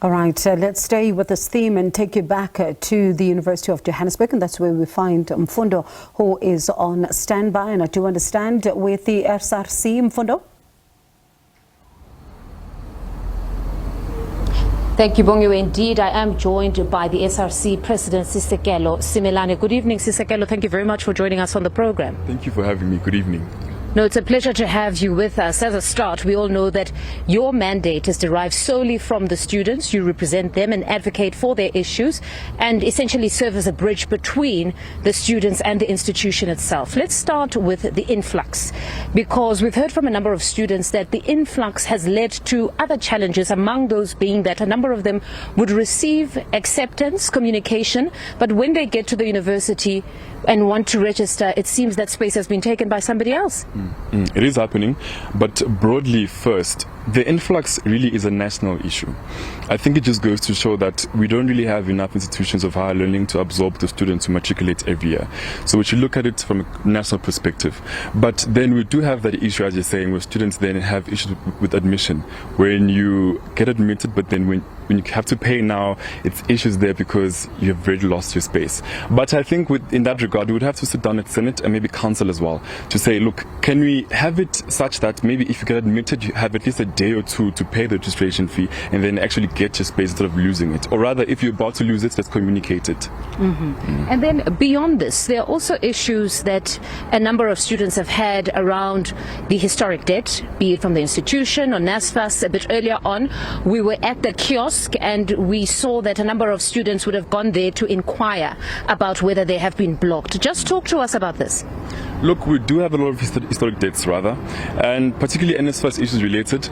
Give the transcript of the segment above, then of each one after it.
All right, let's stay with this theme and take you back to the University of Johannesburg, and that's where we find Mfundo, who is on standby. And I do understand with the SRC, Mfundo. Thank you, Bongiwe. Indeed, I am joined by the SRC President Sisekelo Simelani. Good evening, Sisekelo. Thank you very much for joining us on the program. Thank you for having me. Good evening. No, it's a pleasure to have you with us. As a start, we all know that your mandate is derived solely from the students. You represent them and advocate for their issues and essentially serve as a bridge between the students and the institution itself. Let's start with the influx, because we've heard from a number of students that the influx has led to other challenges, among those being that a number of them would receive acceptance, communication, but when they get to the university and want to register, it seems that space has been taken by somebody else. It is happening, but broadly first, the influx really is a national issue. I think it just goes to show that we don't really have enough institutions of higher learning to absorb the students who matriculate every year. So we should look at it from a national perspective. But then we do have that issue, as you're saying, where students then have issues with admission. When you get admitted, but then when you have to pay now, it's issues there because you have already lost your space. But I think in that regard, we would have to sit down at Senate and maybe Council as well to say, look, can we have it such that maybe if you get admitted, you have at least a day or two to pay the registration fee and then actually get your space instead of losing it. Or rather, if you're about to lose it, let's communicate it. And then beyond this, there are also issues that a number of students have had around the historic debt, be it from the institution or NSFAS. A bit earlier on, we were at the kiosk and we saw that a number of students would have gone there to inquire about whether they have been blocked. Just talk to us about this. Look, we do have a lot of historic debts, rather, and particularly NSFAS issues related.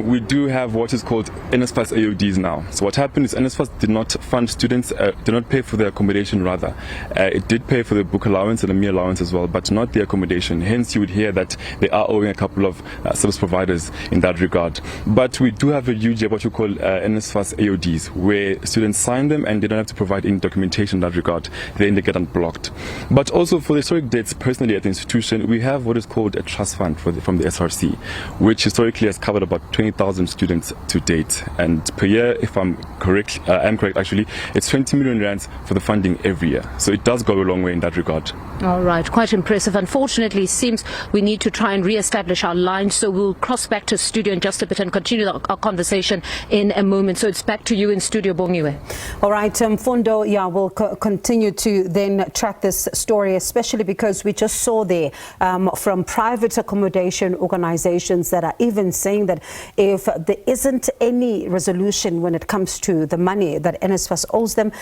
We do have what is called NSFAS AODs now. So what happened is NSFAS did not fund students, did not pay for their accommodation, rather. It did pay for the book allowance and the meal allowance as well, but not the accommodation. Hence, you would hear that they are owing a couple of service providers in that regard. But we do have a huge, what you call NSFAS AODs, where students sign them and they don't have to provide any documentation in that regard. Then they get unblocked. But also for the historic debts, personally at the institution, we have what is called a trust fund from the SRC, which historically has covered about 20,000 students to date. And per year, if I'm correct, actually, it's 20 million rands for the funding every year. So it does go a long way in that regard. All right, quite impressive. Unfortunately, it seems we need to try and re-establish our line, so we'll cross back to studio in just a bit and continue our conversation in a moment. So it's back to you in studio, Bongiwe. All right, Mfundo, yeah, we'll continue to then track this story, especially because we just saw there from private accommodation organizations that are even saying that if there isn't any resolution when it comes to the money that NSFAS owes them,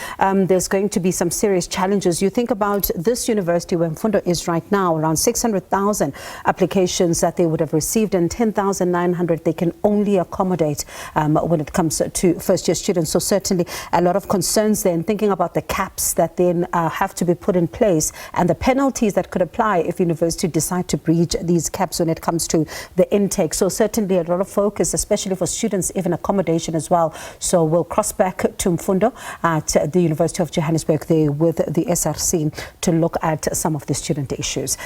there's going to be some serious challenges. You think about this university where Mfundo is right now, around 600,000 applications that they would have received, and 10,900 they can only accommodate when it comes to first-year students. So certainly a lot of concerns then, thinking about the caps that then have to be put in place and the penalties that could apply if universities decide to breach these caps when it comes to the intake. So certainly a lot of focus, especially for students, even accommodation as well. So we'll cross back to Mfundo at the University of Johannesburg there with the SRC to look at some of the student issues.